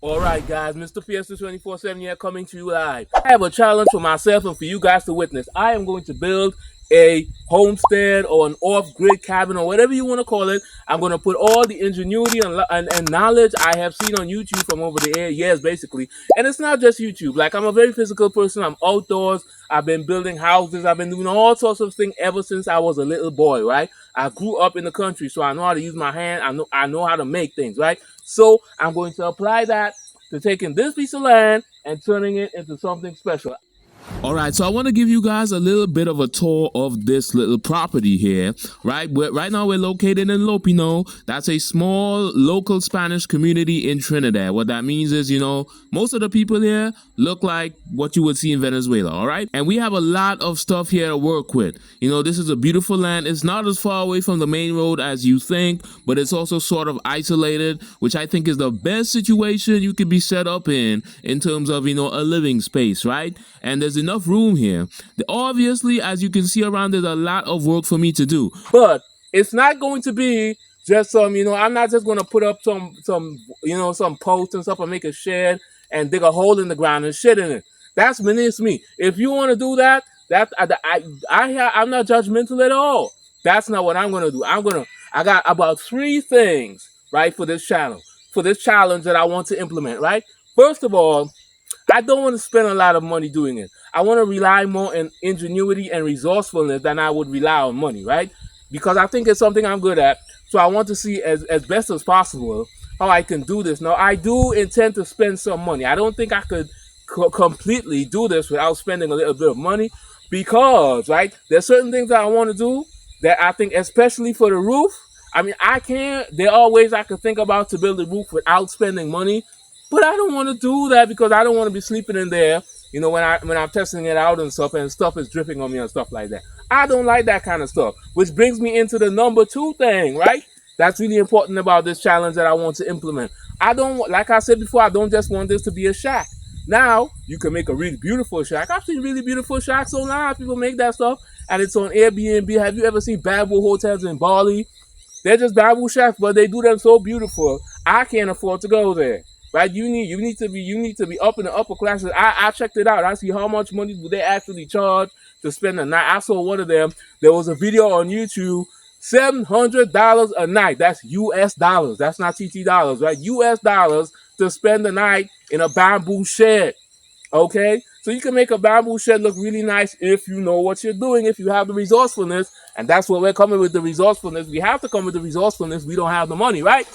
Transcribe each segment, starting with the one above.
Alright guys, Mr. Fiesta 24/7 here coming to you live. I have a challenge for myself and for you guys to witness. I am going to build a homestead or an off-grid cabin or whatever you want to call it. I'm going to put all the ingenuity and knowledge I have seen on YouTube from over the years basically. And it's not just YouTube. Like, I'm a very physical person. I'm outdoors. I've been building houses. I've been doing all sorts of things ever since I was a little boy, right? I grew up in the country, so I know how to use my hand. I know how to make things, right? So I'm going to apply that to taking this piece of land and turning it into something special. All right, so I want to give you guys a little bit of a tour of this little property here, right? Right now we're located in Lopinot. That's a small local Spanish community in Trinidad. What that means is, most of the people here look like what you would see in Venezuela, all right? And we have a lot of stuff here to work with. This is a beautiful land. It's not as far away from the main road as you think, but it's also sort of isolated, which I think is the best situation you could be set up in terms of, a living space, right? And there's enough room here. Obviously, as you can see around, there's a lot of work for me to do. But it's not going to be just I'm not just going to put up some posts and stuff and make a shed and dig a hole in the ground and shit in it. That's beneath me. If you want to do that, I'm not judgmental at all. That's not what I'm going to do. I got about three things, right, for this challenge that I want to implement, right? First of all, I don't want to spend a lot of money doing it. I want to rely more on ingenuity and resourcefulness than I would rely on money, right? Because I think it's something I'm good at. So I want to see as best as possible how I can do this. Now, I do intend to spend some money. I don't think I could completely do this without spending a little bit of money because, right, there's certain things that I want to do that I think, especially for the roof, I mean, there are ways I could think about to build a roof without spending money, but I don't want to do that because I don't want to be sleeping in there, when I'm testing it out and stuff is dripping on me and stuff like that. I don't like that kind of stuff, which brings me into the number two thing, right? That's really important about this challenge that I want to implement. Like I said before, I don't just want this to be a shack. Now, you can make a really beautiful shack. I've seen really beautiful shacks online. People make that stuff, and it's on Airbnb. Have you ever seen bamboo hotels in Bali? They're just bamboo shacks, but they do them so beautiful. I can't afford to go there. Right? You need to be up in the upper classes. I checked it out. I see how much money do they actually charge to spend a night. I saw one of them. There was a video on YouTube. $700 a night. That's US dollars. That's not TT dollars, right? US dollars to spend the night in a bamboo shed. Okay? So you can make a bamboo shed look really nice if you know what you're doing, if you have the resourcefulness. And that's what we're coming with, the resourcefulness. We have to come with the resourcefulness. We don't have the money, right?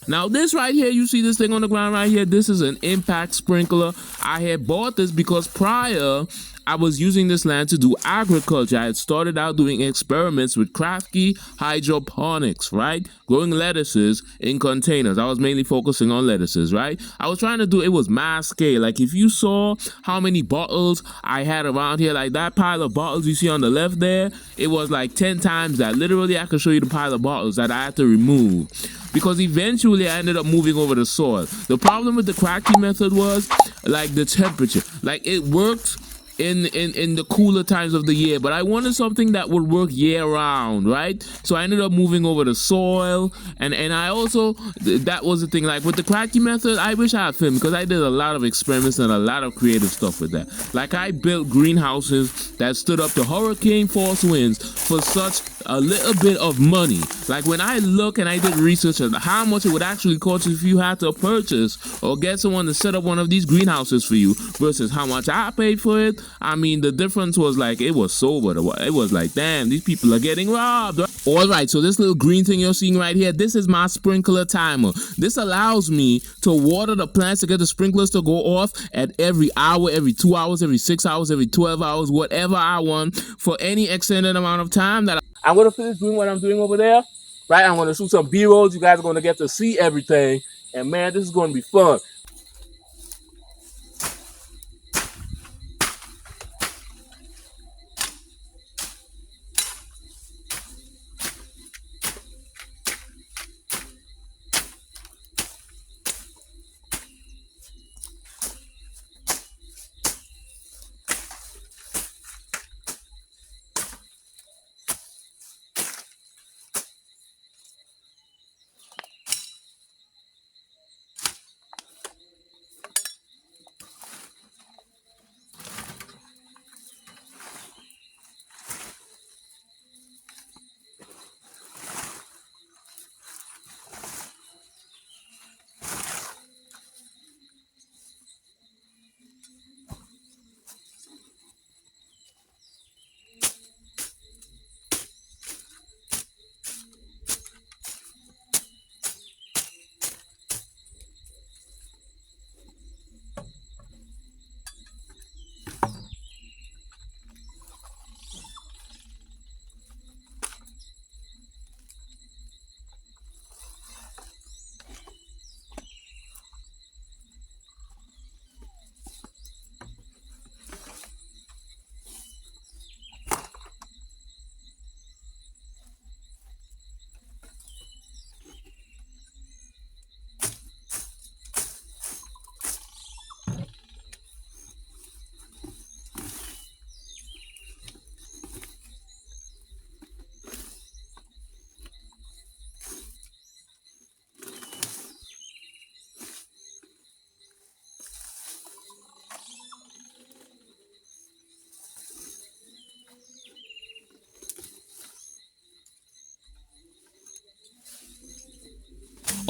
Now this right here, you see this thing on the ground right here, this is an impact sprinkler. I had bought this because prior I was using this land to do agriculture. I had started out doing experiments with crafty hydroponics, right? Growing lettuces in containers. I was mainly focusing on lettuces, right? I was trying to do, it was mass scale. Like, if you saw how many bottles I had around here, like that pile of bottles you see on the left there, it was like 10 times that. Literally, I could show you the pile of bottles that I had to remove, because eventually I ended up moving over the soil. The problem with the cracking method was like the temperature. Like, it worked in the cooler times of the year, but I wanted something that would work year round, right? So I ended up moving over the soil, and I also, that was the thing, like with the cracking method, I wish I had filmed, because I did a lot of experiments and a lot of creative stuff with that. Like, I built greenhouses that stood up to hurricane force winds for such a little bit of money. Like, when I look and I did research on how much it would actually cost if you had to purchase or get someone to set up one of these greenhouses for you versus how much I paid for it, I mean, the difference was like, it was sober. It was like, damn, these people are getting robbed. All right, so this little green thing you're seeing right here, this is my sprinkler timer. This allows me to water the plants, to get the sprinklers to go off at every hour, every 2 hours, every 6 hours, every 12 hours, whatever I want, for any extended amount of time that I'm going to finish doing what I'm doing over there, right? I'm going to shoot some B-rolls. You guys are going to get to see everything. And man, this is going to be fun.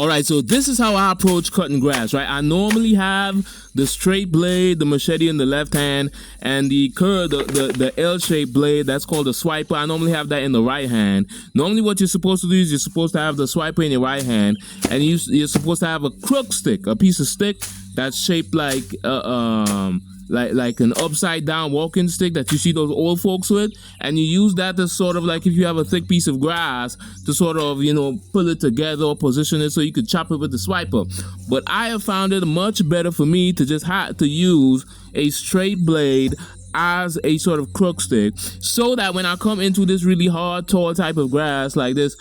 All right, so this is how I approach cutting grass, right? I normally have the straight blade, the machete in the left hand, and the curve, the L-shaped blade, that's called the swiper. I normally have that in the right hand. Normally what you're supposed to do is you're supposed to have the swiper in your right hand, and you're supposed to have a crook stick, a piece of stick that's shaped like an upside down walking stick that you see those old folks with, and you use that to sort of, like, if you have a thick piece of grass, to sort of, you know, pull it together or position it so you could chop it with the swiper. But I have found it much better for me to just have to use a straight blade as a sort of crook stick, so that when I come into this really hard, tall type of grass like this,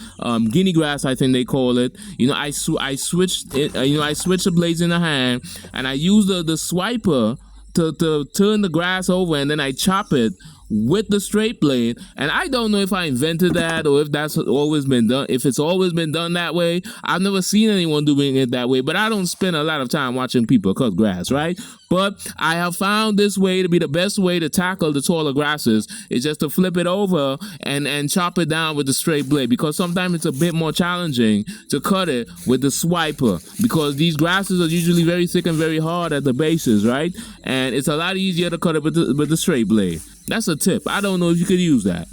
guinea grass, I think they call it, you know, I switch it, I switch the blades in the hand, and I use the swiper to turn the grass over, and then I chop it with the straight blade. And I don't know if I invented that or if that's always been done. If it's always been done that way, I've never seen anyone doing it that way, but I don't spend a lot of time watching people cut grass, right? But I have found this way to be the best way to tackle the taller grasses, is just to flip it over and chop it down with the straight blade, because sometimes it's a bit more challenging to cut it with the swiper, because these grasses are usually very thick and very hard at the bases, right? And it's a lot easier to cut it with the straight blade. That's a tip. I don't know if you could use that.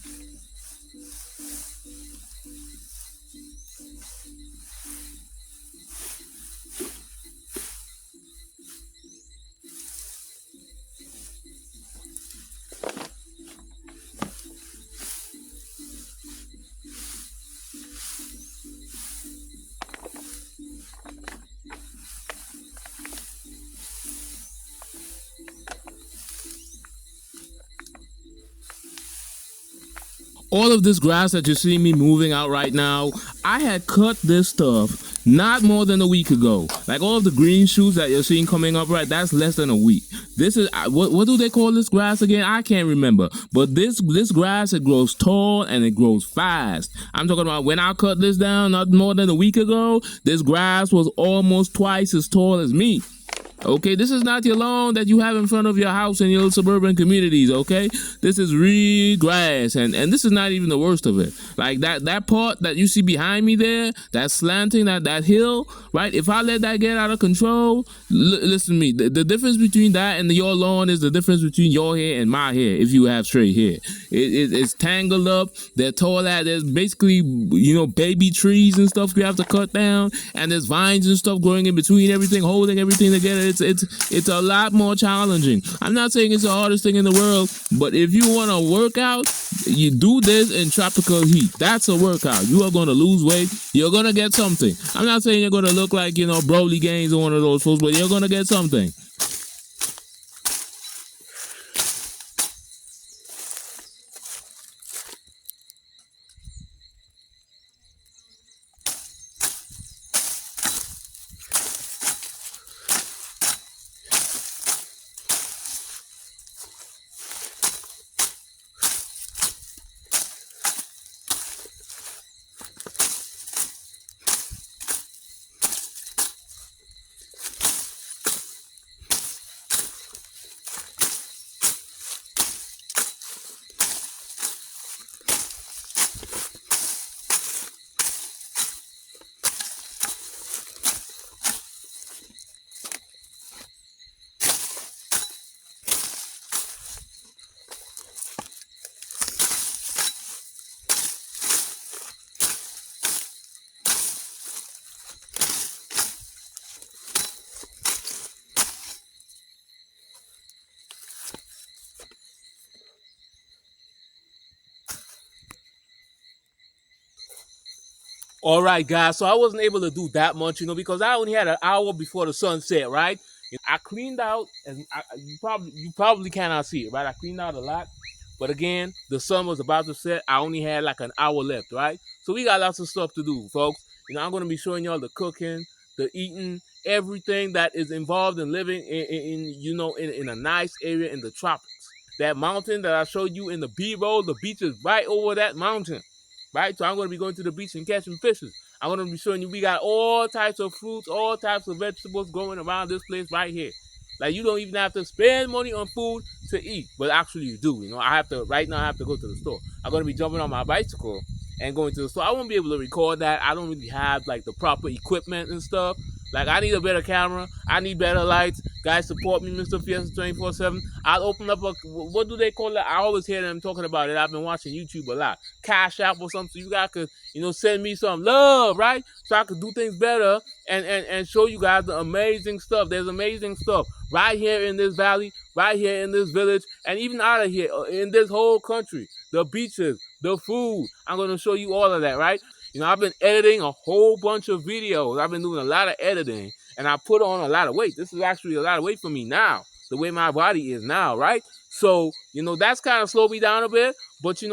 All of this grass that you see me moving out right now, I had cut this stuff not more than a week ago. Like all of the green shoots that you're seeing coming up, right, that's less than a week. This is, what do they call this grass again? I can't remember. But this grass, it grows tall and it grows fast. I'm talking about when I cut this down not more than a week ago, this grass was almost twice as tall as me. Okay, this is not your lawn that you have in front of your house in your suburban communities, okay? This is real grass, and this is not even the worst of it. Like that part that you see behind me there, that slanting, that hill, right? If I let that get out of control, listen to me, the difference between that and your lawn is the difference between your hair and my hair, if you have straight hair. It's tangled up, they're tall, there's basically, you know, baby trees and stuff you have to cut down, and there's vines and stuff growing in between everything, holding everything together. It's a lot more challenging. I'm not saying it's the hardest thing in the world, but if you want to work out, you do this in tropical heat. That's a workout. You are going to lose weight. You're going to get something. I'm not saying you're going to look like, you know, Broly Gaines or one of those folks, but you're going to get something. All right, guys. So I wasn't able to do that much, you know, because I only had an hour before the sun set, right? I cleaned out, and you probably cannot see it, right? I cleaned out a lot, but again, the sun was about to set. I only had like an hour left, right? So we got lots of stuff to do, folks. You know, I'm gonna be showing y'all the cooking, the eating, everything that is involved in living in a nice area in the tropics. That mountain that I showed you in the B-roll, the beach is right over that mountain. Right? So I'm going to be going to the beach and catching fishes. I'm going to be showing you we got all types of fruits, all types of vegetables growing around this place right here. Like, you don't even have to spend money on food to eat, but actually you do. You know, right now I have to go to the store. I'm going to be jumping on my bicycle and going to the store. I won't be able to record that. I don't really have like the proper equipment and stuff. Like I need a better camera. I need better lights. Guys, support me, Mr. Fiesta 24/7. I'll open up a, what do they call it? I always hear them talking about it. I've been watching YouTube a lot. Cash App or something. So you guys could, send me some love, right? So I could do things better and show you guys the amazing stuff. There's amazing stuff right here in this valley, right here in this village, and even out of here in this whole country. The beaches, the food. I'm going to show you all of that, right? I've been editing a whole bunch of videos. I've been doing a lot of editing, and I put on a lot of weight. This is actually a lot of weight for me now, the way my body is now, right? So, that's kind of slowed me down a bit. But,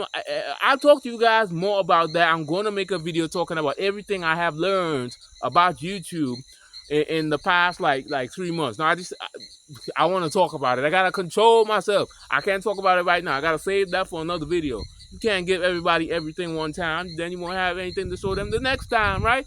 I'll talk to you guys more about that. I'm going to make a video talking about everything I have learned about YouTube in the past, like 3 months. Now, I want to talk about it. I got to control myself. I can't talk about it right now. I got to save that for another video. You can't give everybody everything one time. Then you won't have anything to show them the next time, right?